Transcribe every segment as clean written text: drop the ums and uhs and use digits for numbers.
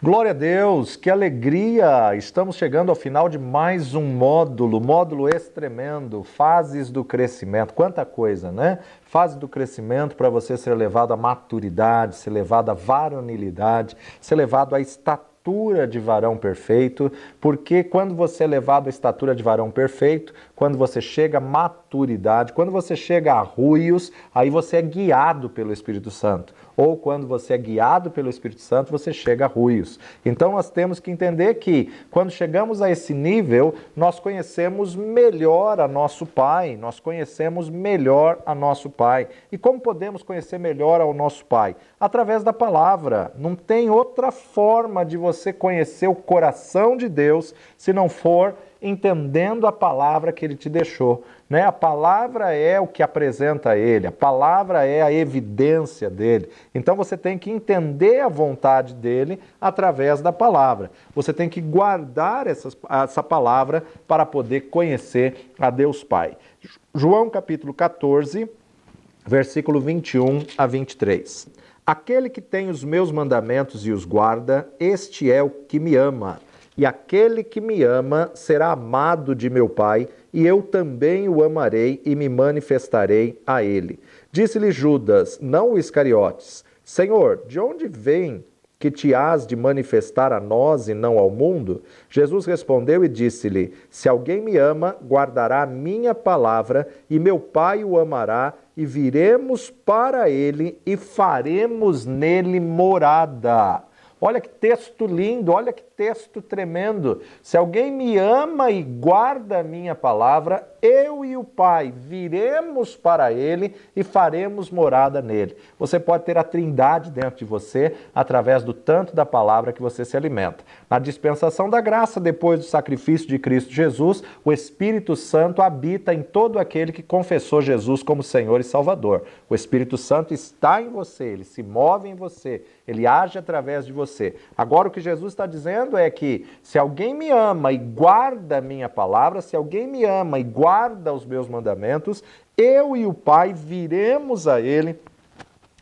Glória a Deus, que alegria! Estamos chegando ao final de mais um módulo esse tremendo, fases do crescimento. Quanta coisa, né? Fase do crescimento para você ser levado à maturidade, ser levado à varonilidade, ser levado à estatura de varão perfeito, porque quando você é levado à estatura de varão perfeito, quando você chega à maturidade, quando você chega a ruios, aí você é guiado pelo Espírito Santo. Ou quando você é guiado pelo Espírito Santo, você chega a ruios. Então nós temos que entender que quando chegamos a esse nível, nós conhecemos melhor a nosso Pai, nós conhecemos melhor a nosso Pai. E como podemos conhecer melhor ao nosso Pai? Através da palavra. Não tem outra forma de você conhecer o coração de Deus se não for entendendo a palavra que Ele te deixou. Né? A palavra é o que apresenta Ele, a palavra é a evidência dele. Então você tem que entender a vontade dele através da palavra. Você tem que guardar essa palavra para poder conhecer a Deus Pai. João capítulo 14, versículo 21 a 23. Aquele que tem os meus mandamentos e os guarda, este é o que me ama. E aquele que me ama será amado de meu Pai, e eu também o amarei e me manifestarei a ele. Disse-lhe Judas, não o Iscariotes, Senhor, de onde vem que te hás de manifestar a nós e não ao mundo? Jesus respondeu e disse-lhe, se alguém me ama, guardará a minha palavra, e meu Pai o amará, e viremos para ele e faremos nele morada. Olha que texto lindo, olha que texto tremendo. Se alguém me ama e guarda a minha palavra, eu e o Pai viremos para ele e faremos morada nele. Você pode ter a Trindade dentro de você através do tanto da palavra que você se alimenta. Na dispensação da graça, depois do sacrifício de Cristo Jesus, o Espírito Santo habita em todo aquele que confessou Jesus como Senhor e Salvador. O Espírito Santo está em você, ele se move em você, ele age através de você. Agora o que Jesus está dizendo é que se alguém me ama e guarda a minha palavra, se alguém me ama e guarda os meus mandamentos, eu e o Pai viremos a ele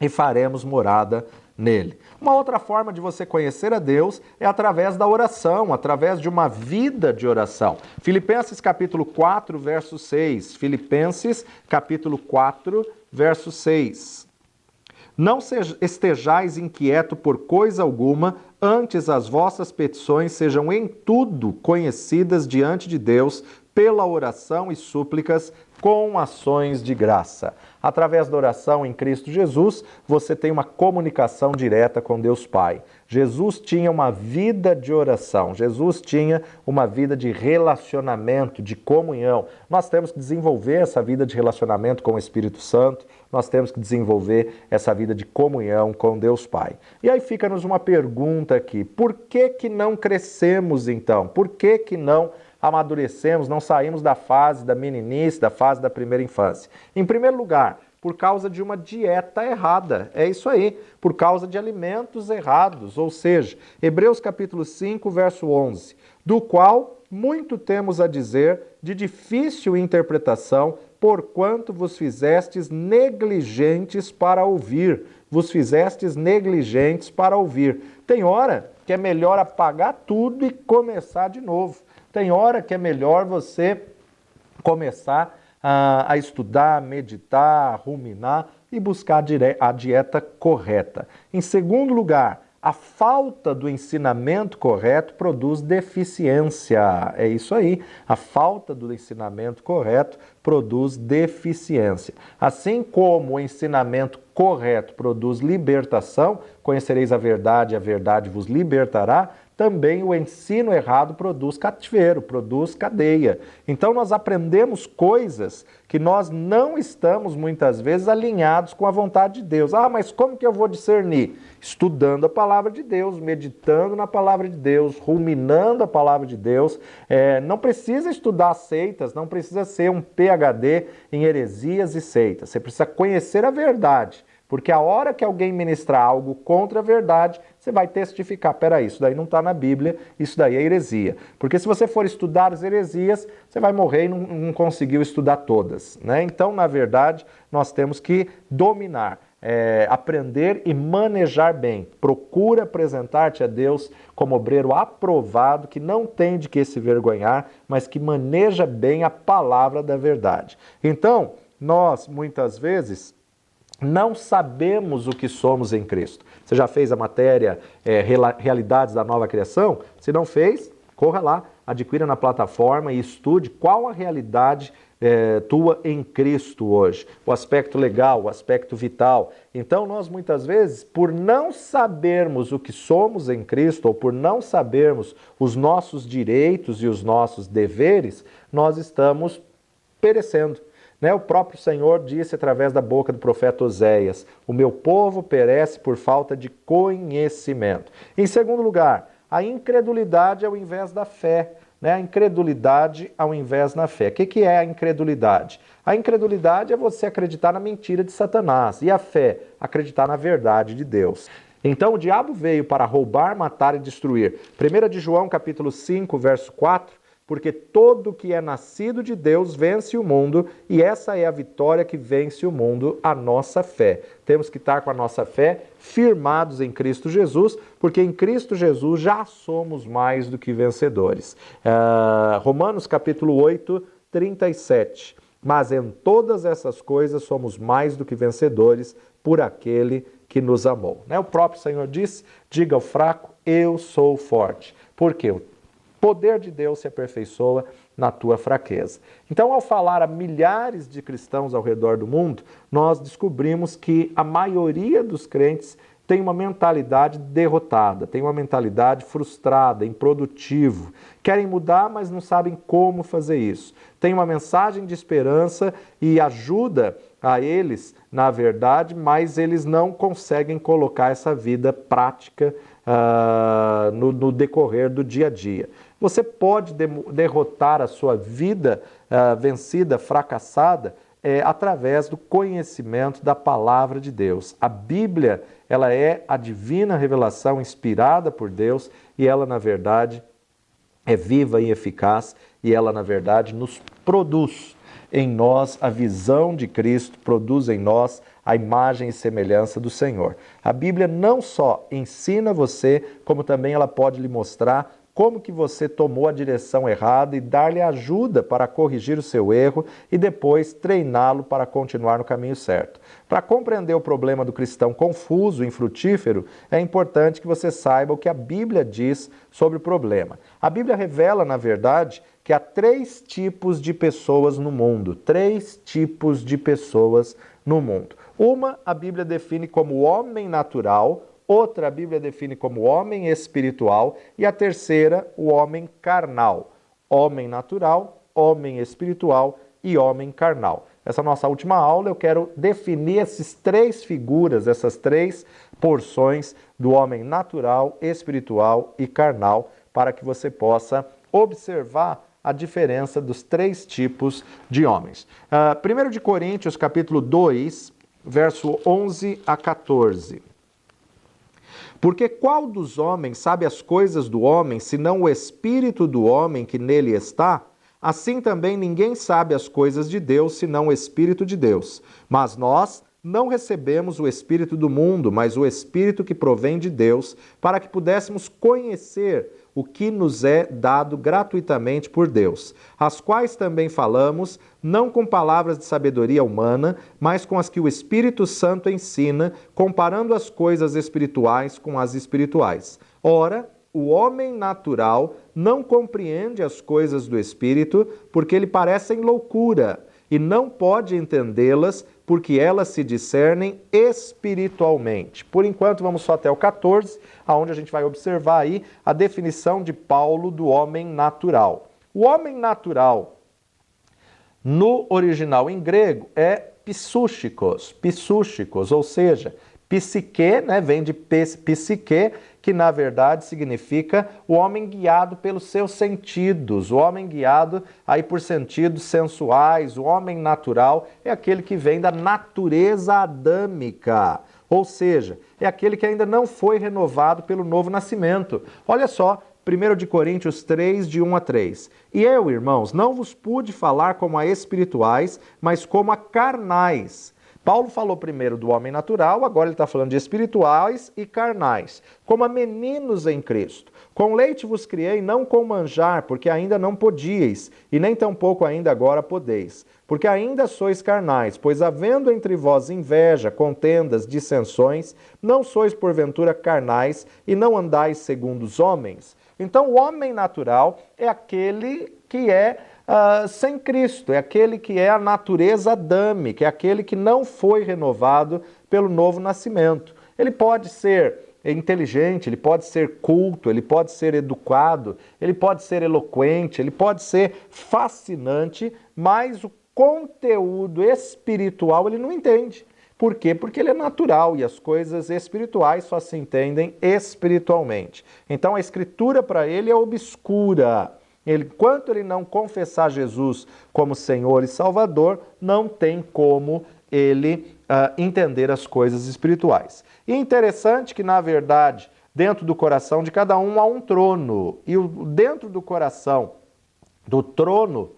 e faremos morada nele. Uma outra forma de você conhecer a Deus é através da oração, através de uma vida de oração. Filipenses capítulo 4, verso 6. Filipenses capítulo 4, verso 6. Não estejais inquieto por coisa alguma, antes as vossas petições sejam em tudo conhecidas diante de Deus, pela oração e súplicas, com ações de graça. Através da oração em Cristo Jesus, você tem uma comunicação direta com Deus Pai. Jesus tinha uma vida de oração, Jesus tinha uma vida de relacionamento, de comunhão. Nós temos que desenvolver essa vida de relacionamento com o Espírito Santo, nós temos que desenvolver essa vida de comunhão com Deus Pai. E aí fica-nos uma pergunta aqui, por que não crescemos então? Por que não amadurecemos, não saímos da fase da meninice, da fase da primeira infância? Em primeiro lugar, por causa de uma dieta errada. É isso aí, por causa de alimentos errados. Ou seja, Hebreus capítulo 5, verso 11, do qual muito temos a dizer, de difícil interpretação, porquanto vos fizestes negligentes para ouvir. Vos fizestes negligentes para ouvir. Tem hora que é melhor apagar tudo e começar de novo. Tem hora que é melhor você começar a estudar, meditar, ruminar e buscar a dieta correta. Em segundo lugar, a falta do ensinamento correto produz deficiência. É isso aí. A falta do ensinamento correto produz deficiência. Assim como o ensinamento correto produz libertação, conhecereis a verdade vos libertará, também o ensino errado produz cativeiro, produz cadeia. Então nós aprendemos coisas que nós não estamos muitas vezes alinhados com a vontade de Deus. Ah, mas como que eu vou discernir? Estudando a palavra de Deus, meditando na palavra de Deus, ruminando a palavra de Deus. Não precisa estudar seitas, não precisa ser um PhD em heresias e seitas. Você precisa conhecer a verdade. Porque a hora que alguém ministrar algo contra a verdade, você vai testificar, peraí, isso daí não está na Bíblia, isso daí é heresia. Porque se você for estudar as heresias, você vai morrer e não conseguiu estudar todas, né? Então, na verdade, nós temos que dominar, aprender e manejar bem. Procura apresentar-te a Deus como obreiro aprovado, que não tem de que se vergonhar, mas que maneja bem a palavra da verdade. Então, nós, muitas vezes, não sabemos o que somos em Cristo. Você já fez a matéria Realidades da Nova Criação? Se não fez, corra lá, adquira na plataforma e estude qual a realidade tua em Cristo hoje. O aspecto legal, o aspecto vital. Então nós muitas vezes, por não sabermos o que somos em Cristo, ou por não sabermos os nossos direitos e os nossos deveres, nós estamos perecendo. O próprio Senhor disse através da boca do profeta Oséias: o meu povo perece por falta de conhecimento. Em segundo lugar, a incredulidade ao invés da fé. A incredulidade ao invés da fé. O que é a incredulidade? A incredulidade é você acreditar na mentira de Satanás. E a fé, acreditar na verdade de Deus. Então o diabo veio para roubar, matar e destruir. 1 de João capítulo 5, verso 4. Porque todo que é nascido de Deus vence o mundo, e essa é a vitória que vence o mundo, a nossa fé. Temos que estar com a nossa fé firmados em Cristo Jesus, porque em Cristo Jesus já somos mais do que vencedores. Romanos capítulo 8, 37. Mas em todas essas coisas somos mais do que vencedores por aquele que nos amou. O próprio Senhor disse: diga ao fraco, eu sou forte. Por quê? O poder de Deus se aperfeiçoa na tua fraqueza. Então, ao falar a milhares de cristãos ao redor do mundo, nós descobrimos que a maioria dos crentes tem uma mentalidade derrotada, tem uma mentalidade frustrada, improdutivo. Querem mudar, mas não sabem como fazer isso. Tem uma mensagem de esperança e ajuda a eles, na verdade, mas eles não conseguem colocar essa vida prática no decorrer do dia a dia. Você pode derrotar a sua vida vencida, fracassada, através do conhecimento da palavra de Deus. A Bíblia, ela é a divina revelação inspirada por Deus e ela, na verdade, é viva e eficaz e ela, na verdade, nos produz em nós a visão de Cristo, produz em nós a imagem e semelhança do Senhor. A Bíblia não só ensina você, como também ela pode lhe mostrar como que você tomou a direção errada e dar-lhe ajuda para corrigir o seu erro e depois treiná-lo para continuar no caminho certo. Para compreender o problema do cristão confuso e infrutífero, é importante que você saiba o que a Bíblia diz sobre o problema. A Bíblia revela, na verdade, que há 3 tipos de pessoas no mundo. 3 tipos de pessoas no mundo. Uma, a Bíblia define como homem natural. Outra, a Bíblia define como homem espiritual. E a terceira, o homem carnal. Homem natural, homem espiritual e homem carnal. Essa nossa última aula eu quero definir essas 3 figuras, essas 3 porções do homem natural, espiritual e carnal, para que você possa observar a diferença dos 3 tipos de homens. 1 de Coríntios, capítulo 2, verso 11 a 14. Porque qual dos homens sabe as coisas do homem, senão o espírito do homem que nele está? Assim também ninguém sabe as coisas de Deus, senão o Espírito de Deus. Mas nós não recebemos o Espírito do mundo, mas o Espírito que provém de Deus, para que pudéssemos conhecer o que nos é dado gratuitamente por Deus, as quais também falamos, não com palavras de sabedoria humana, mas com as que o Espírito Santo ensina, comparando as coisas espirituais com as espirituais. Ora, o homem natural não compreende as coisas do Espírito, porque lhe parecem loucura, e não pode entendê-las, porque elas se discernem espiritualmente. Por enquanto, vamos só até o 14, onde a gente vai observar aí a definição de Paulo do homem natural. O homem natural, no original em grego, é psúchikos, ou seja, Psique, né, vem de psique, que na verdade significa o homem guiado pelos seus sentidos, o homem guiado aí por sentidos sensuais, o homem natural é aquele que vem da natureza adâmica, ou seja, é aquele que ainda não foi renovado pelo novo nascimento. Olha só, 1 de Coríntios 3, de 1 a 3. E eu, irmãos, não vos pude falar como a espirituais, mas como a carnais. Paulo falou primeiro do homem natural, agora ele está falando de espirituais e carnais, como a meninos em Cristo. Com leite vos criei, não com manjar, porque ainda não podíeis, e nem tampouco ainda agora podeis. Porque ainda sois carnais, pois havendo entre vós inveja, contendas, dissensões, não sois porventura carnais, e não andais segundo os homens. Então o homem natural é aquele que é sem Cristo, é aquele que é a natureza adâmica, é aquele que não foi renovado pelo novo nascimento. Ele pode ser inteligente, ele pode ser culto, ele pode ser educado, ele pode ser eloquente, ele pode ser fascinante, mas o conteúdo espiritual ele não entende. Por quê? Porque ele é natural e as coisas espirituais só se entendem espiritualmente. Então a escritura para ele é obscura. Enquanto ele não confessar Jesus como Senhor e Salvador, não tem como ele entender as coisas espirituais. E interessante que, na verdade, dentro do coração de cada um há um trono. E dentro do coração, do trono,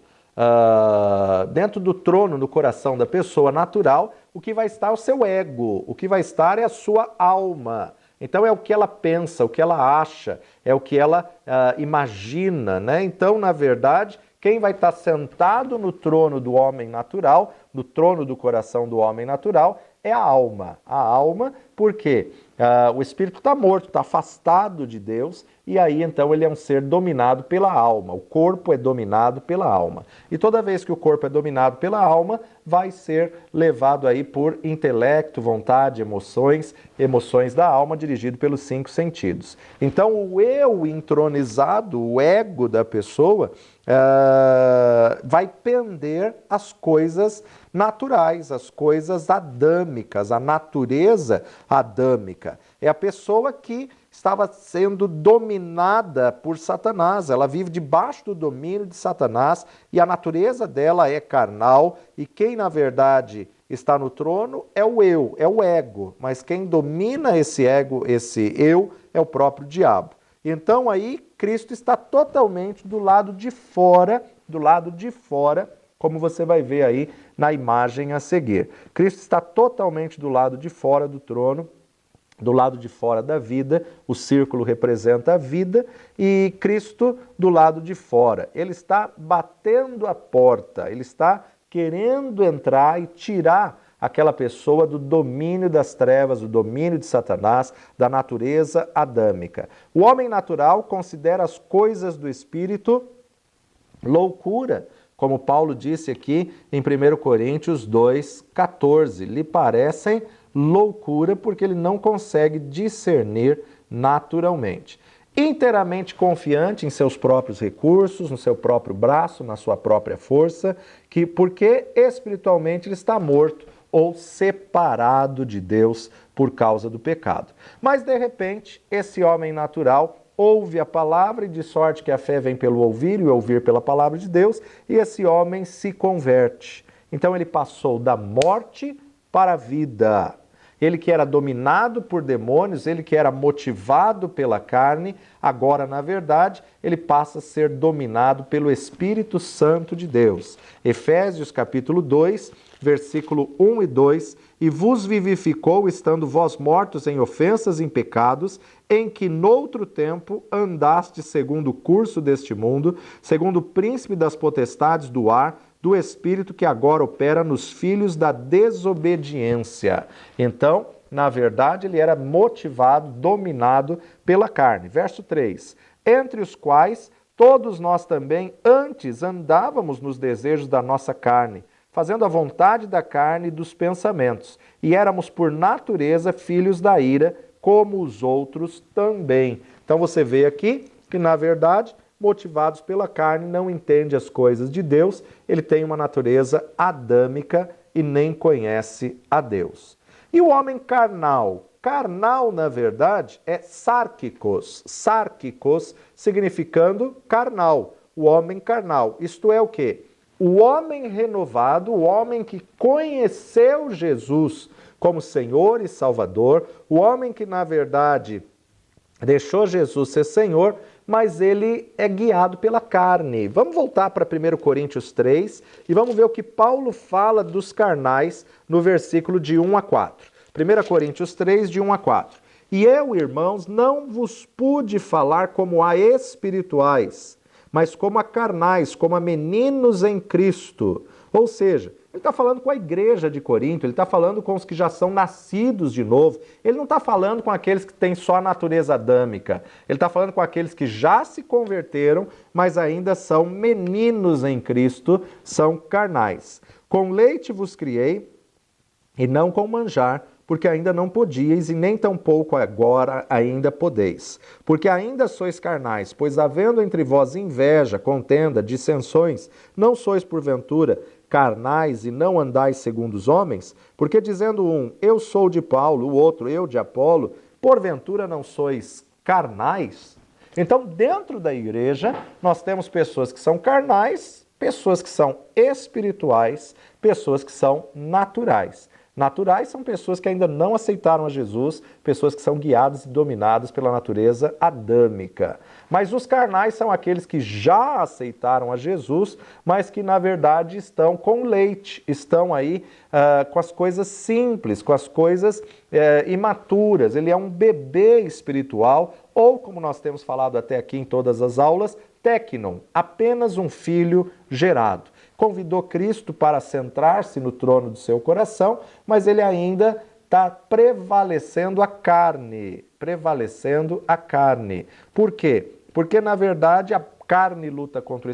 dentro do trono, no coração da pessoa natural, o que vai estar é o seu ego, o que vai estar é a sua alma. Então é o que ela pensa, o que ela acha, é o que ela imagina, né? Então, na verdade, quem vai estar sentado no trono do homem natural, no trono do coração do homem natural, é a alma. A alma, porque o espírito está morto, está afastado de Deus, e aí então ele é um ser dominado pela alma. O corpo é dominado pela alma. E toda vez que o corpo é dominado pela alma, vai ser levado aí por intelecto, vontade, emoções da alma, dirigido pelos 5 sentidos. Então o eu entronizado, o ego da pessoa, vai pender as coisas naturais, as coisas adâmicas, a natureza adâmica. É a pessoa que estava sendo dominada por Satanás, ela vive debaixo do domínio de Satanás e a natureza dela é carnal e quem na verdade está no trono é o eu, é o ego, mas quem domina esse ego, esse eu, é o próprio diabo. Então aí Cristo está totalmente do lado de fora, como você vai ver aí na imagem a seguir. Cristo está totalmente do lado de fora do trono, do lado de fora da vida, o círculo representa a vida, e Cristo do lado de fora. Ele está batendo a porta, ele está querendo entrar e tirar aquela pessoa do domínio das trevas, do domínio de Satanás, da natureza adâmica. O homem natural considera as coisas do espírito loucura, como Paulo disse aqui em 1 Coríntios 2,14. Lhe parecem loucura porque ele não consegue discernir naturalmente. Inteiramente confiante em seus próprios recursos, no seu próprio braço, na sua própria força, porque espiritualmente ele está morto ou separado de Deus por causa do pecado. Mas de repente, esse homem natural ouve a palavra e de sorte que a fé vem pelo ouvir e ouvir pela palavra de Deus, e esse homem se converte. Então ele passou da morte para a vida. Ele que era dominado por demônios, ele que era motivado pela carne, agora, na verdade, ele passa a ser dominado pelo Espírito Santo de Deus. Efésios capítulo 2, versículo 1 e 2, e vos vivificou, estando vós mortos em ofensas e em pecados, em que noutro tempo andaste segundo o curso deste mundo, segundo o príncipe das potestades do ar, do Espírito que agora opera nos filhos da desobediência. Então, na verdade, ele era motivado, dominado pela carne. Verso 3. Entre os quais todos nós também antes andávamos nos desejos da nossa carne, fazendo a vontade da carne e dos pensamentos, e éramos por natureza filhos da ira, como os outros também. Então você vê aqui que, na verdade, motivados pela carne, não entende as coisas de Deus, ele tem uma natureza adâmica e nem conhece a Deus. E o homem carnal? Carnal, na verdade, é sárquicos. Sárquicos significando carnal. O homem carnal. Isto é o quê? O homem renovado, o homem que conheceu Jesus como Senhor e Salvador, o homem que, na verdade, deixou Jesus ser Senhor, mas ele é guiado pela carne. Vamos voltar para 1 Coríntios 3 e vamos ver o que Paulo fala dos carnais no versículo de 1 a 4. 1 Coríntios 3, de 1 a 4. E eu, irmãos, não vos pude falar como a espirituais, mas como a carnais, como a meninos em Cristo. Ou seja, ele está falando com a igreja de Corinto, ele está falando com os que já são nascidos de novo, ele não está falando com aqueles que têm só a natureza adâmica, ele está falando com aqueles que já se converteram, mas ainda são meninos em Cristo, são carnais. Com leite vos criei, e não com manjar, porque ainda não podíeis, e nem tampouco agora ainda podeis. Porque ainda sois carnais, pois havendo entre vós inveja, contenda, dissensões, não sois porventura carnais e não andais segundo os homens? Porque dizendo um, eu sou de Paulo, o outro, eu de Apolo, porventura não sois carnais? Então, dentro da igreja, nós temos pessoas que são carnais, pessoas que são espirituais, pessoas que são naturais. Naturais são pessoas que ainda não aceitaram a Jesus, pessoas que são guiadas e dominadas pela natureza adâmica. Mas os carnais são aqueles que já aceitaram a Jesus, mas que na verdade estão com leite, estão aí com as coisas simples, com as coisas imaturas. Ele é um bebê espiritual, ou como nós temos falado até aqui em todas as aulas, téknon, apenas um filho gerado. Convidou Cristo para centrar-se no trono do seu coração, mas ele ainda está prevalecendo a carne. Prevalecendo a carne. Por quê? Porque, na verdade, a carne luta contra o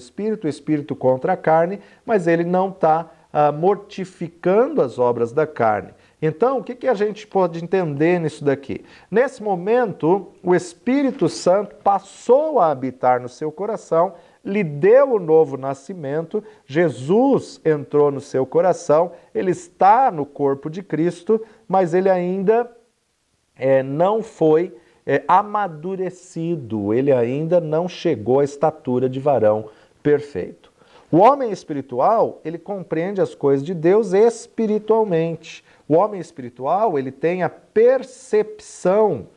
espírito contra a carne, mas ele não está mortificando as obras da carne. Então, o que a gente pode entender nisso daqui? Nesse momento, o Espírito Santo passou a habitar no seu coração, lhe deu o novo nascimento, Jesus entrou no seu coração, ele está no corpo de Cristo, mas ele ainda não foi amadurecido, ele ainda não chegou à estatura de varão perfeito. O homem espiritual, ele compreende as coisas de Deus espiritualmente. O homem espiritual, ele tem a percepção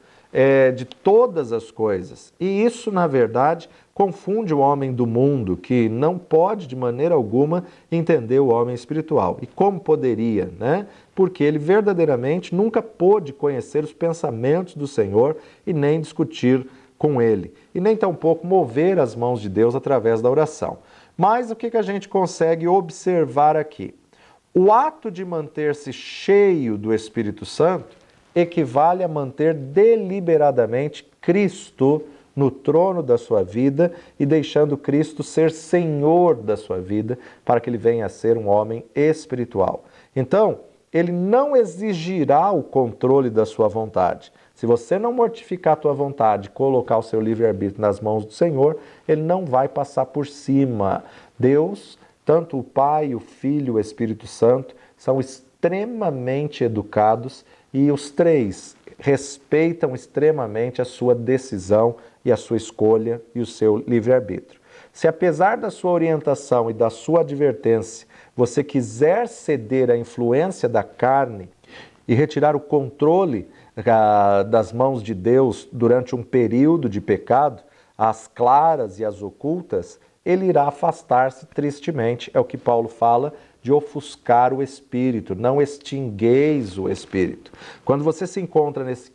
de todas as coisas. E isso, na verdade, confunde o homem do mundo, que não pode, de maneira alguma, entender o homem espiritual. E como poderia, né? Porque ele verdadeiramente nunca pôde conhecer os pensamentos do Senhor e nem discutir com ele. E nem tampouco mover as mãos de Deus através da oração. Mas o que a gente consegue observar aqui? O ato de manter-se cheio do Espírito Santo equivale a manter deliberadamente Cristo no trono da sua vida e deixando Cristo ser Senhor da sua vida para que ele venha a ser um homem espiritual. Então, ele não exigirá o controle da sua vontade. Se você não mortificar a tua vontade, colocar o seu livre-arbítrio nas mãos do Senhor, ele não vai passar por cima. Deus, tanto o Pai, o Filho e o Espírito Santo, são extremamente educados e os três respeitam extremamente a sua decisão e a sua escolha e o seu livre-arbítrio. Se apesar da sua orientação e da sua advertência, você quiser ceder à influência da carne e retirar o controle das mãos de Deus durante um período de pecado, as claras e as ocultas, ele irá afastar-se tristemente, é o que Paulo fala, de ofuscar o Espírito, não extingueis o Espírito. Quando você se encontra nesse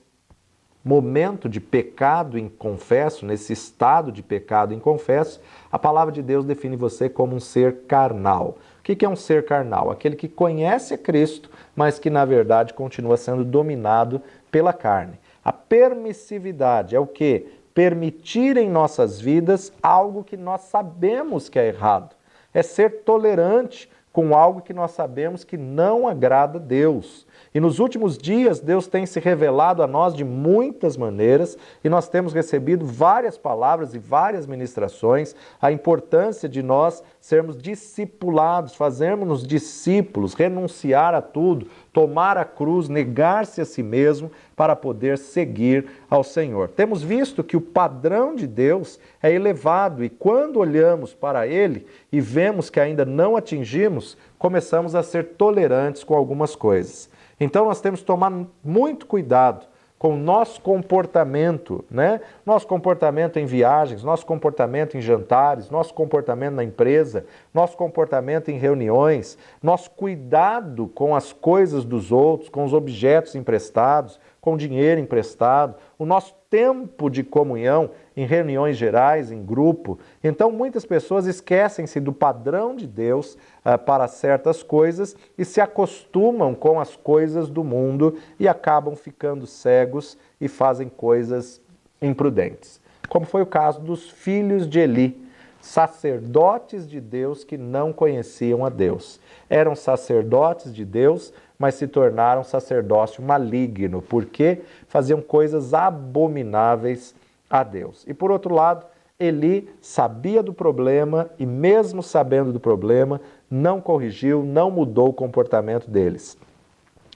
momento de pecado inconfesso, nesse estado de pecado inconfesso, a palavra de Deus define você como um ser carnal. O que é um ser carnal? Aquele que conhece a Cristo, mas que na verdade continua sendo dominado pela carne. A permissividade é o quê? Permitir em nossas vidas algo que nós sabemos que é errado. É ser tolerante com algo que nós sabemos que não agrada a Deus. E nos últimos dias, Deus tem se revelado a nós de muitas maneiras e nós temos recebido várias palavras e várias ministrações, a importância de nós sermos discipulados, fazermos-nos discípulos, renunciar a tudo, tomar a cruz, negar-se a si mesmo para poder seguir ao Senhor. Temos visto que o padrão de Deus é elevado e quando olhamos para ele e vemos que ainda não atingimos, começamos a ser tolerantes com algumas coisas. Então nós temos que tomar muito cuidado com o nosso comportamento, né? Nosso comportamento em viagens, nosso comportamento em jantares, nosso comportamento na empresa, nosso comportamento em reuniões, nosso cuidado com as coisas dos outros, com os objetos emprestados, com o dinheiro emprestado, o nosso tempo de comunhão em reuniões gerais, em grupo. Então, muitas pessoas esquecem-se do padrão de Deus para certas coisas e se acostumam com as coisas do mundo e acabam ficando cegos e fazem coisas imprudentes. Como foi o caso dos filhos de Eli, sacerdotes de Deus que não conheciam a Deus. Eram sacerdotes de Deus, mas se tornaram sacerdócio maligno, porque faziam coisas abomináveis a Deus. E por outro lado, Eli sabia do problema e mesmo sabendo do problema, não corrigiu, não mudou o comportamento deles.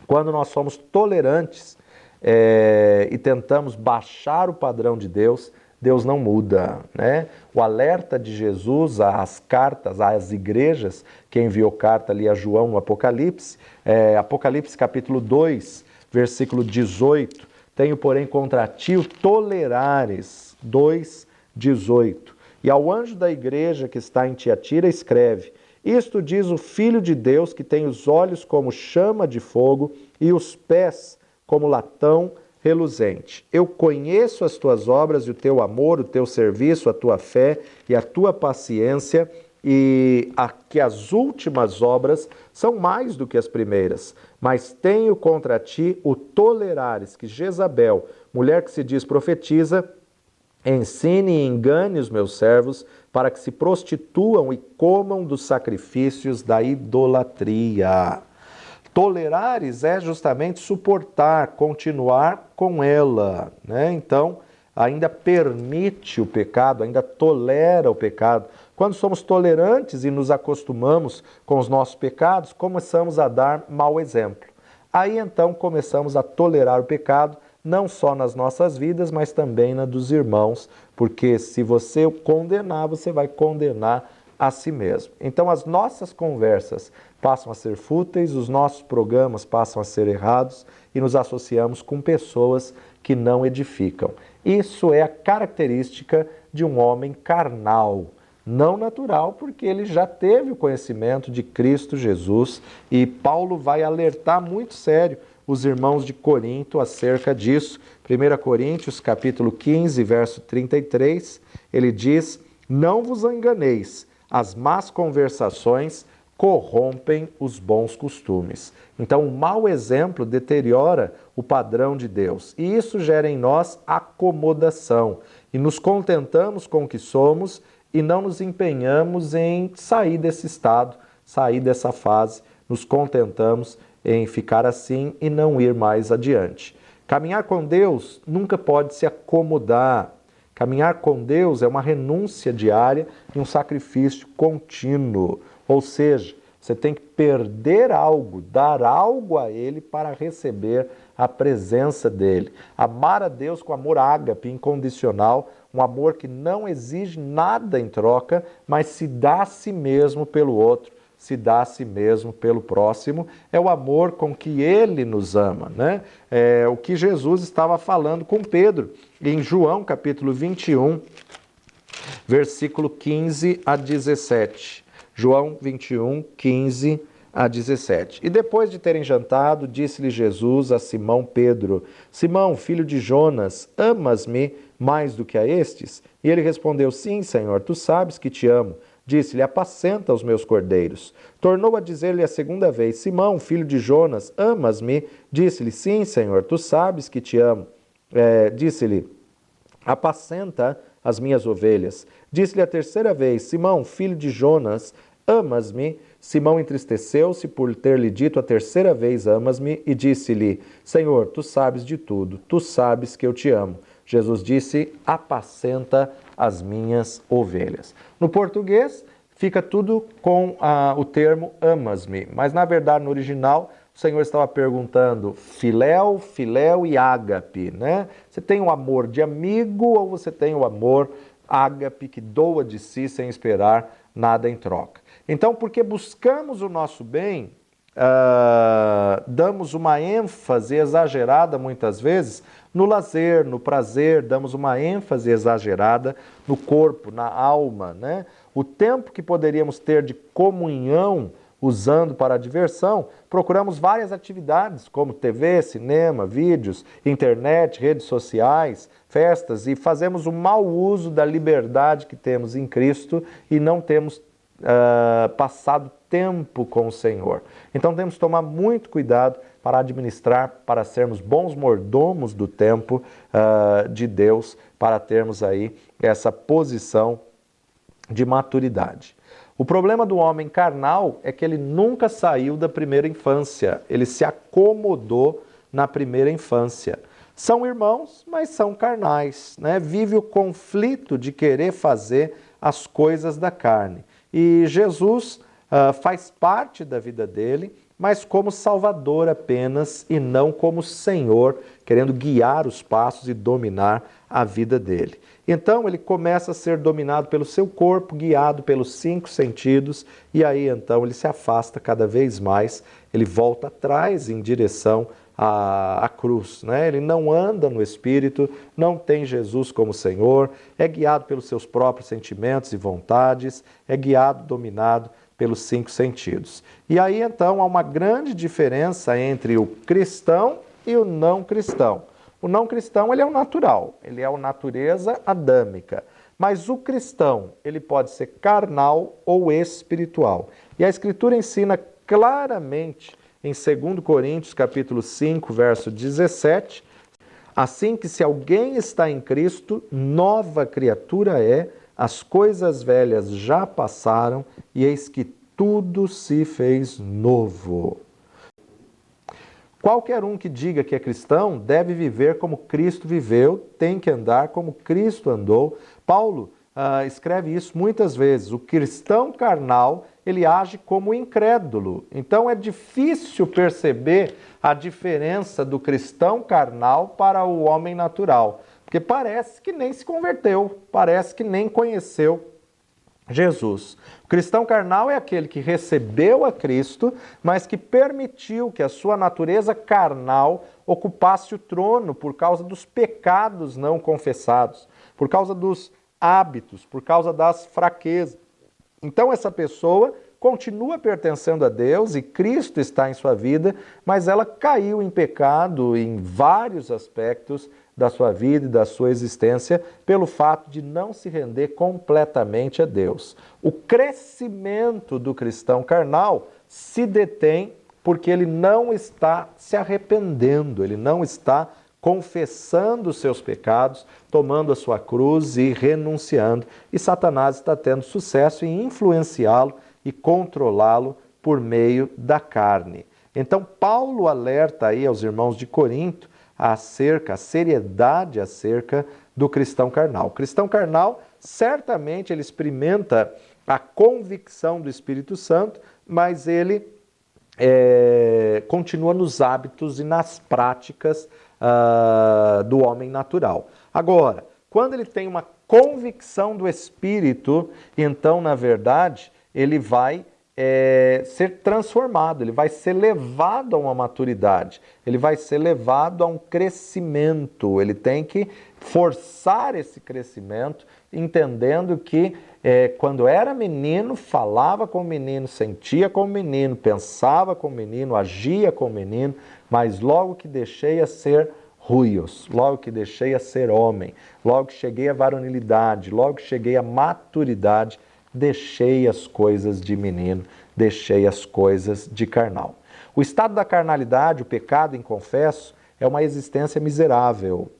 Quando nós somos tolerantes e tentamos baixar o padrão de Deus, Deus não muda, né? O alerta de Jesus às cartas, às igrejas, que enviou carta ali a João no Apocalipse, Apocalipse capítulo 2, versículo 18, tenho, porém, contra ti o tolerares, 2, 18. E ao anjo da igreja que está em Tiatira escreve, isto diz o Filho de Deus, que tem os olhos como chama de fogo e os pés como latão reluzente. Eu conheço as tuas obras e o teu amor, o teu serviço, a tua fé e a tua paciência, e que as últimas obras são mais do que as primeiras. Mas tenho contra ti o tolerares que Jezabel, mulher que se diz profetiza, ensine e engane os meus servos para que se prostituam e comam dos sacrifícios da idolatria. Tolerares é justamente suportar, continuar com ela, né? Então, ainda permite o pecado, ainda tolera o pecado. Quando somos tolerantes e nos acostumamos com os nossos pecados, começamos a dar mau exemplo. Aí então começamos a tolerar o pecado, não só nas nossas vidas, mas também na dos irmãos, porque se você o condenar, você vai condenar a si mesmo. Então as nossas conversas passam a ser fúteis, os nossos programas passam a ser errados e nos associamos com pessoas que não edificam. Isso é a característica de um homem carnal, não natural, porque ele já teve o conhecimento de Cristo Jesus e Paulo vai alertar muito sério os irmãos de Corinto acerca disso. 1 Coríntios capítulo 15, verso 33, ele diz, não vos enganeis, as más conversações corrompem os bons costumes. Então, o mau exemplo deteriora o padrão de Deus. E isso gera em nós acomodação. E nos contentamos com o que somos e não nos empenhamos em sair desse estado, sair dessa fase. Nos contentamos em ficar assim e não ir mais adiante. Caminhar com Deus nunca pode se acomodar. Caminhar com Deus é uma renúncia diária e um sacrifício contínuo. Ou seja, você tem que perder algo, dar algo a Ele para receber a presença dEle. Amar a Deus com amor ágape, incondicional, um amor que não exige nada em troca, mas se dá a si mesmo pelo outro, se dá a si mesmo pelo próximo, é o amor com que Ele nos ama, né? É o que Jesus estava falando com Pedro, em João capítulo 21, versículo 15 a 17. João 21, 15 a 17. E depois de terem jantado, disse-lhe Jesus a Simão Pedro, Simão, filho de Jonas, amas-me mais do que a estes? E ele respondeu, sim, Senhor, tu sabes que te amo. Disse-lhe, apacenta os meus cordeiros. Tornou a dizer-lhe a segunda vez, Simão, filho de Jonas, amas-me? Disse-lhe, sim, Senhor, tu sabes que te amo. Disse-lhe, apacenta as minhas ovelhas. Disse-lhe a terceira vez, Simão, filho de Jonas, amas-me? Simão entristeceu-se por ter-lhe dito a terceira vez, amas-me, e disse-lhe, Senhor, tu sabes de tudo, tu sabes que eu te amo. Jesus disse, apacenta as minhas ovelhas. No português, fica tudo com o termo amas-me, mas na verdade no original o Senhor estava perguntando filéu, filéu e ágape, né? Você tem o amor de amigo ou você tem o amor ágape que doa de si sem esperar nada em troca? Então, porque buscamos o nosso bem, damos uma ênfase exagerada muitas vezes no lazer, no prazer, damos uma ênfase exagerada no corpo, na alma, né? O tempo que poderíamos ter de comunhão usando para a diversão, procuramos várias atividades como TV, cinema, vídeos, internet, redes sociais, festas e fazemos um mau uso da liberdade que temos em Cristo e não temos passado tempo com o Senhor. Então temos que tomar muito cuidado para administrar, para sermos bons mordomos do tempo de Deus, para termos aí essa posição de maturidade. O problema do homem carnal é que ele nunca saiu da primeira infância, ele se acomodou na primeira infância. São irmãos, mas são carnais, né? Vive o conflito de querer fazer as coisas da carne. E Jesus faz parte da vida dele, mas como Salvador apenas e não como Senhor, querendo guiar os passos e dominar a vida dele. Então ele começa a ser dominado pelo seu corpo, guiado pelos 5 sentidos, e aí então ele se afasta cada vez mais, ele volta atrás em direção à cruz, né? Ele não anda no Espírito, não tem Jesus como Senhor, é guiado pelos seus próprios sentimentos e vontades, é guiado, dominado pelos 5 sentidos. E aí então há uma grande diferença entre o cristão e o não cristão. O não cristão, ele é o natural, ele é a natureza adâmica. Mas o cristão, ele pode ser carnal ou espiritual. E a Escritura ensina claramente em 2 Coríntios, capítulo 5, verso 17, assim que se alguém está em Cristo, nova criatura é, as coisas velhas já passaram e eis que tudo se fez novo. Qualquer um que diga que é cristão deve viver como Cristo viveu, tem que andar como Cristo andou. Paulo escreve isso muitas vezes. O cristão carnal, ele age como incrédulo. Então é difícil perceber a diferença do cristão carnal para o homem natural, porque parece que nem se converteu, parece que nem conheceu Jesus. O cristão carnal é aquele que recebeu a Cristo, mas que permitiu que a sua natureza carnal ocupasse o trono por causa dos pecados não confessados, por causa dos hábitos, por causa das fraquezas. Então essa pessoa continua pertencendo a Deus e Cristo está em sua vida, mas ela caiu em pecado em vários aspectos da sua vida e da sua existência pelo fato de não se render completamente a Deus. O crescimento do cristão carnal se detém porque ele não está se arrependendo, ele não está confessando os seus pecados, tomando a sua cruz e renunciando. E Satanás está tendo sucesso em influenciá-lo e controlá-lo por meio da carne. Então Paulo alerta aí aos irmãos de Corinto a seriedade acerca do cristão carnal. O cristão carnal, certamente, ele experimenta a convicção do Espírito Santo, mas ele continua nos hábitos e nas práticas do homem natural. Agora, quando ele tem uma convicção do Espírito, então, na verdade, ele vai ser transformado, ele vai ser levado a uma maturidade, ele vai ser levado a um crescimento, ele tem que forçar esse crescimento, entendendo que quando era menino, falava como menino, sentia como menino, pensava como menino, agia como menino, mas logo que deixei a ser ruios, logo que deixei a ser homem, logo que cheguei à varonilidade, logo que cheguei à maturidade, deixei as coisas de menino, deixei as coisas de carnal. O estado da carnalidade, o pecado inconfesso, é uma existência miserável.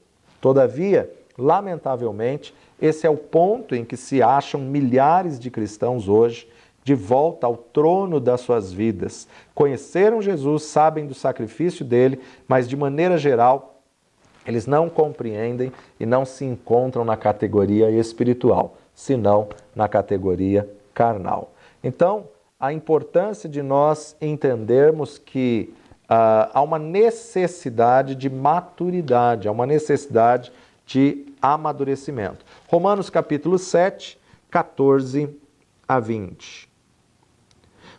Todavia, lamentavelmente, esse é o ponto em que se acham milhares de cristãos hoje, de volta ao trono das suas vidas. Conheceram Jesus, sabem do sacrifício dele, mas de maneira geral, eles não compreendem e não se encontram na categoria espiritual, senão na categoria carnal. Então, a importância de nós entendermos que há uma necessidade de maturidade, há uma necessidade de amadurecimento. Romanos capítulo 7, 14 a 20.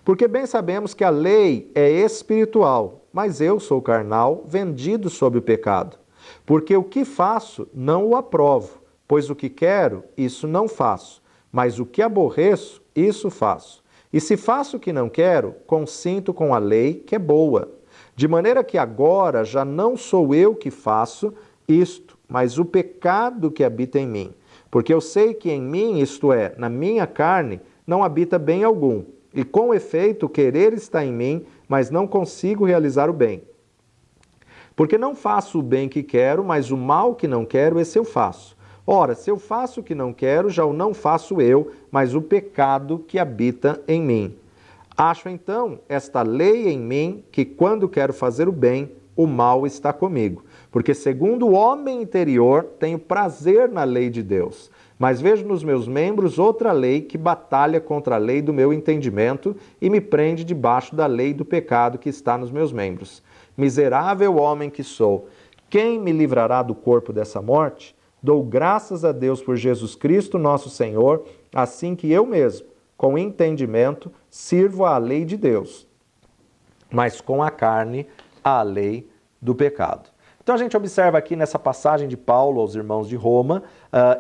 Porque bem sabemos que a lei é espiritual, mas eu sou carnal, vendido sob o pecado. Porque o que faço, não o aprovo, pois o que quero, isso não faço, mas o que aborreço, isso faço. E se faço o que não quero, consinto com a lei que é boa. De maneira que agora já não sou eu que faço isto, mas o pecado que habita em mim. Porque eu sei que em mim, isto é, na minha carne, não habita bem algum. E com efeito, o querer está em mim, mas não consigo realizar o bem. Porque não faço o bem que quero, mas o mal que não quero, esse eu faço. Ora, se eu faço o que não quero, já o não faço eu, mas o pecado que habita em mim. Acho então esta lei em mim, que quando quero fazer o bem, o mal está comigo. Porque segundo o homem interior, tenho prazer na lei de Deus. Mas vejo nos meus membros outra lei que batalha contra a lei do meu entendimento e me prende debaixo da lei do pecado que está nos meus membros. Miserável homem que sou, quem me livrará do corpo dessa morte? Dou graças a Deus por Jesus Cristo, nosso Senhor, assim que eu mesmo, com entendimento, sirvo à lei de Deus, mas com a carne, à lei do pecado. Então a gente observa aqui nessa passagem de Paulo aos irmãos de Roma,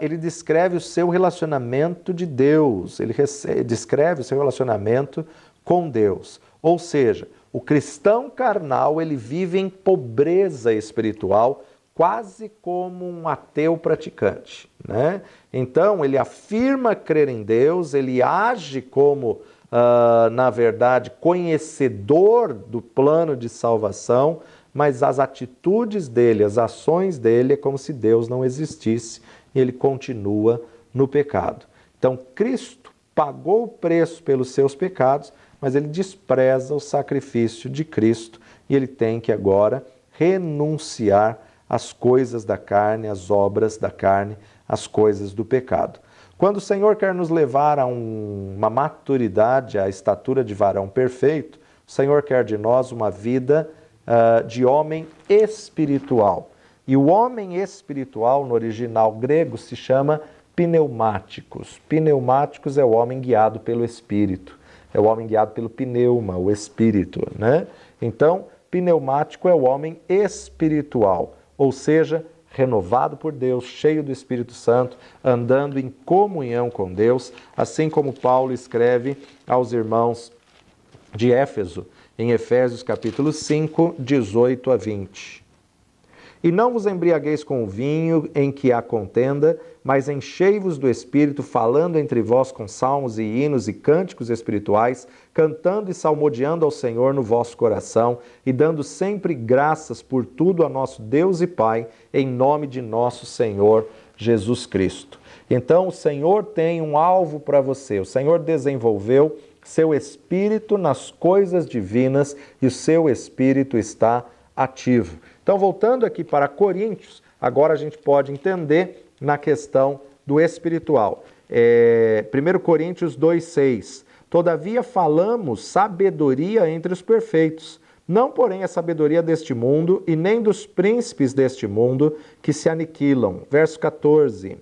ele descreve o seu relacionamento de Deus, ele descreve o seu relacionamento com Deus. Ou seja, o cristão carnal, ele vive em pobreza espiritual, quase como um ateu praticante, né? Então, ele afirma crer em Deus, ele age como, na verdade, conhecedor do plano de salvação, mas as atitudes dele, as ações dele, é como se Deus não existisse e ele continua no pecado. Então, Cristo pagou o preço pelos seus pecados, mas ele despreza o sacrifício de Cristo e ele tem que agora renunciar às coisas da carne, às obras da carne, às coisas do pecado. Quando o Senhor quer nos levar a uma maturidade, à estatura de varão perfeito, o Senhor quer de nós uma vida de homem espiritual. E o homem espiritual, no original grego, se chama pneumáticos. Pneumáticos é o homem guiado pelo Espírito. É o homem guiado pelo pneuma, o Espírito, né? Então, pneumático é o homem espiritual, ou seja, renovado por Deus, cheio do Espírito Santo, andando em comunhão com Deus, assim como Paulo escreve aos irmãos de Éfeso, em Efésios capítulo 5, 18 a 20. E não vos embriagueis com o vinho em que há contenda, mas enchei-vos do Espírito, falando entre vós com salmos e hinos e cânticos espirituais, cantando e salmodiando ao Senhor no vosso coração, e dando sempre graças por tudo a nosso Deus e Pai, em nome de nosso Senhor Jesus Cristo. Então o Senhor tem um alvo para você, o Senhor desenvolveu seu espírito nas coisas divinas e o seu espírito está ativo. Então, voltando aqui para Coríntios, agora a gente pode entender na questão do espiritual. 1 Coríntios 2,6. Todavia falamos sabedoria entre os perfeitos, não porém a sabedoria deste mundo e nem dos príncipes deste mundo que se aniquilam. Verso 14.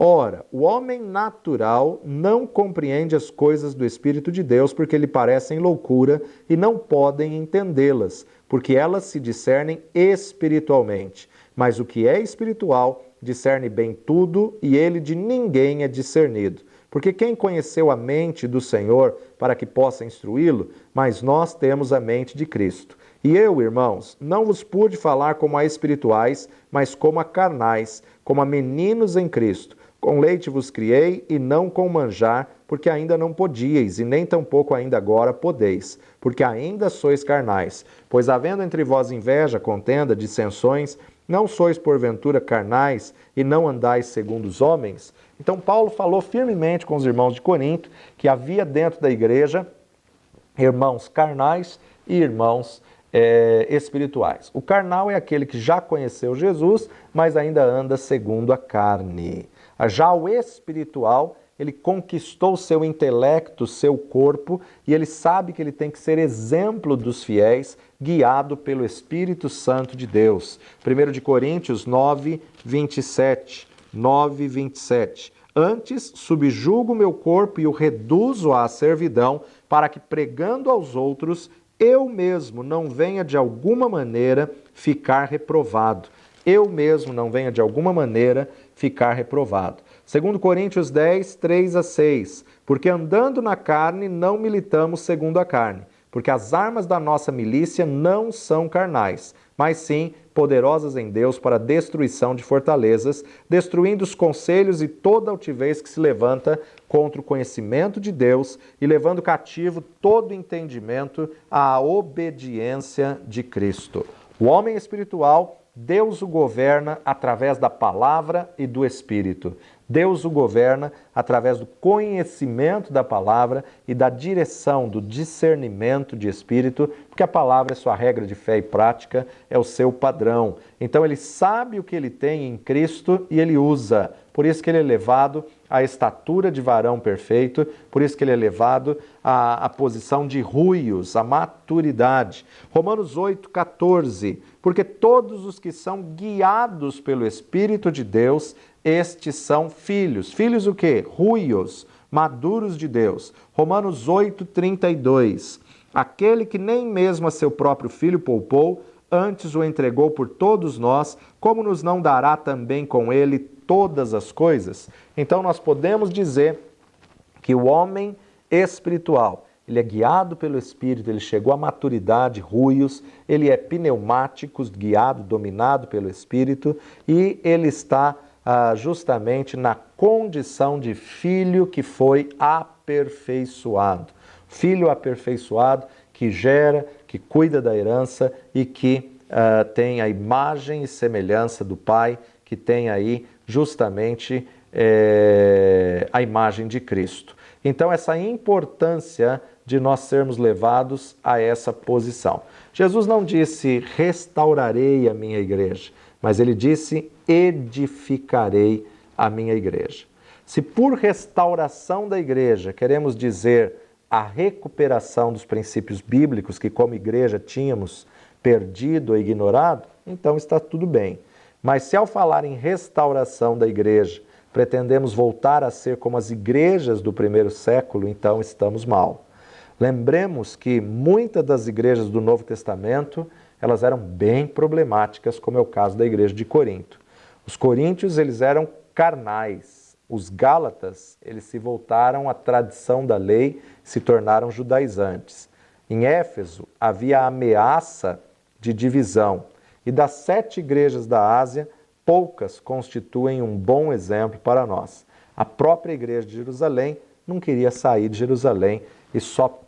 Ora, o homem natural não compreende as coisas do Espírito de Deus porque lhe parecem loucura e não podem entendê-las, porque elas se discernem espiritualmente. Mas o que é espiritual discerne bem tudo e ele de ninguém é discernido. Porque quem conheceu a mente do Senhor para que possa instruí-lo? Mas nós temos a mente de Cristo. E eu, irmãos, não vos pude falar como a espirituais, mas como a carnais, como a meninos em Cristo. Com leite vos criei e não com manjar, porque ainda não podíeis, e nem tampouco ainda agora podeis, porque ainda sois carnais. Pois havendo entre vós inveja, contenda, dissensões, não sois porventura carnais e não andais segundo os homens? Então Paulo falou firmemente com os irmãos de Corinto que havia dentro da igreja irmãos carnais e irmãos espirituais. O carnal é aquele que já conheceu Jesus, mas ainda anda segundo a carne. Já o espiritual, ele conquistou seu intelecto, seu corpo, e ele sabe que ele tem que ser exemplo dos fiéis, guiado pelo Espírito Santo de Deus. 1 de Coríntios 9, 27. 9, 27. Antes, subjugo meu corpo e o reduzo à servidão, para que, pregando aos outros, eu mesmo não venha de alguma maneira ficar reprovado. Eu mesmo não venha de alguma maneira ficar reprovado. 2 Coríntios 10, 3 a 6. Porque andando na carne, não militamos segundo a carne. Porque as armas da nossa milícia não são carnais, mas sim poderosas em Deus para a destruição de fortalezas, destruindo os conselhos e toda altivez que se levanta contra o conhecimento de Deus e levando cativo todo entendimento à obediência de Cristo. O homem espiritual, Deus o governa através da palavra e do Espírito. Deus o governa através do conhecimento da palavra e da direção, do discernimento de espírito, porque a palavra é sua regra de fé e prática, é o seu padrão. Então ele sabe o que ele tem em Cristo e ele usa. Por isso que ele é levado à estatura de varão perfeito, por isso que ele é levado à posição de ruios, à maturidade. Romanos 8, 14. Porque todos os que são guiados pelo Espírito de Deus, estes são filhos. Filhos o quê? Ruios, maduros de Deus. Romanos 8, 32. Aquele que nem mesmo a seu próprio filho poupou, antes o entregou por todos nós, como nos não dará também com ele todas as coisas? Então nós podemos dizer que o homem espiritual, ele é guiado pelo Espírito, ele chegou à maturidade, ruios, ele é pneumático, guiado, dominado pelo Espírito, e ele está justamente na condição de filho que foi aperfeiçoado. Filho aperfeiçoado que gera, que cuida da herança e que tem a imagem e semelhança do Pai, que tem aí justamente a imagem de Cristo. Então, essa importância de nós sermos levados a essa posição. Jesus não disse, restaurarei a minha igreja, mas ele disse, edificarei a minha igreja. Se por restauração da igreja queremos dizer a recuperação dos princípios bíblicos que como igreja tínhamos perdido ou ignorado, então está tudo bem. Mas se ao falar em restauração da igreja, pretendemos voltar a ser como as igrejas do primeiro século, então estamos mal. Lembremos que muitas das igrejas do Novo Testamento, elas eram bem problemáticas, como é o caso da igreja de Corinto. Os coríntios, eles eram carnais. Os gálatas, eles se voltaram à tradição da lei, se tornaram judaizantes. Em Éfeso, havia a ameaça de divisão. E das 7 igrejas da Ásia, poucas constituem um bom exemplo para nós. A própria igreja de Jerusalém não queria sair de Jerusalém e só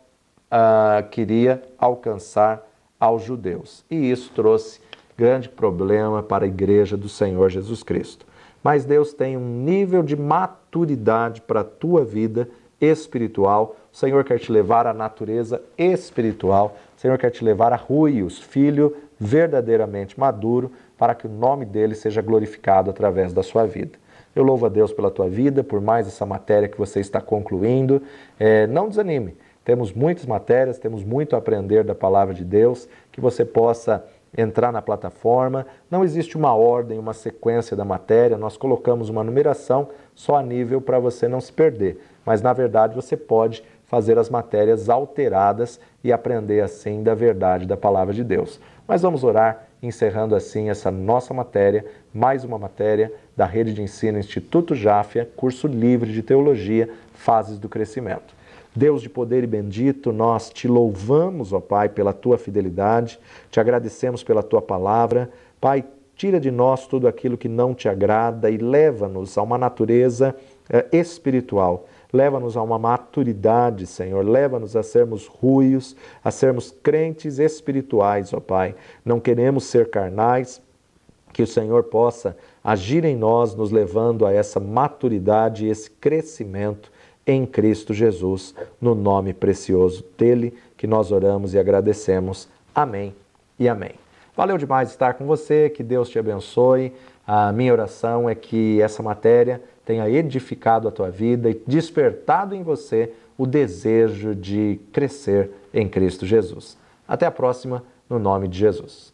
queria alcançar aos judeus. E isso trouxe grande problema para a igreja do Senhor Jesus Cristo. Mas Deus tem um nível de maturidade para a tua vida espiritual. O Senhor quer te levar à natureza espiritual. O Senhor quer te levar a ruios, filho verdadeiramente maduro, para que o nome dele seja glorificado através da sua vida. Eu louvo a Deus pela tua vida, por mais essa matéria que você está concluindo. Não desanime. Temos muitas matérias, temos muito a aprender da palavra de Deus, que você possa entrar na plataforma. Não existe uma ordem, uma sequência da matéria, nós colocamos uma numeração só a nível para você não se perder. Mas, na verdade, você pode fazer as matérias alteradas e aprender assim da verdade da palavra de Deus. Mas vamos orar, encerrando assim essa nossa matéria, mais uma matéria da Rede de Ensino Instituto Jáfia, curso livre de Teologia, Fases do Crescimento. Deus de poder e bendito, nós te louvamos, ó Pai, pela tua fidelidade, te agradecemos pela tua palavra. Pai, tira de nós tudo aquilo que não te agrada e leva-nos a uma natureza espiritual. Leva-nos a uma maturidade, Senhor. Leva-nos a sermos ruios, a sermos crentes espirituais, ó Pai. Não queremos ser carnais, que o Senhor possa agir em nós, nos levando a essa maturidade e esse crescimento em Cristo Jesus, no nome precioso dele, que nós oramos e agradecemos. Amém e amém. Valeu demais estar com você, que Deus te abençoe. A minha oração é que essa matéria tenha edificado a tua vida e despertado em você o desejo de crescer em Cristo Jesus. Até a próxima, no nome de Jesus.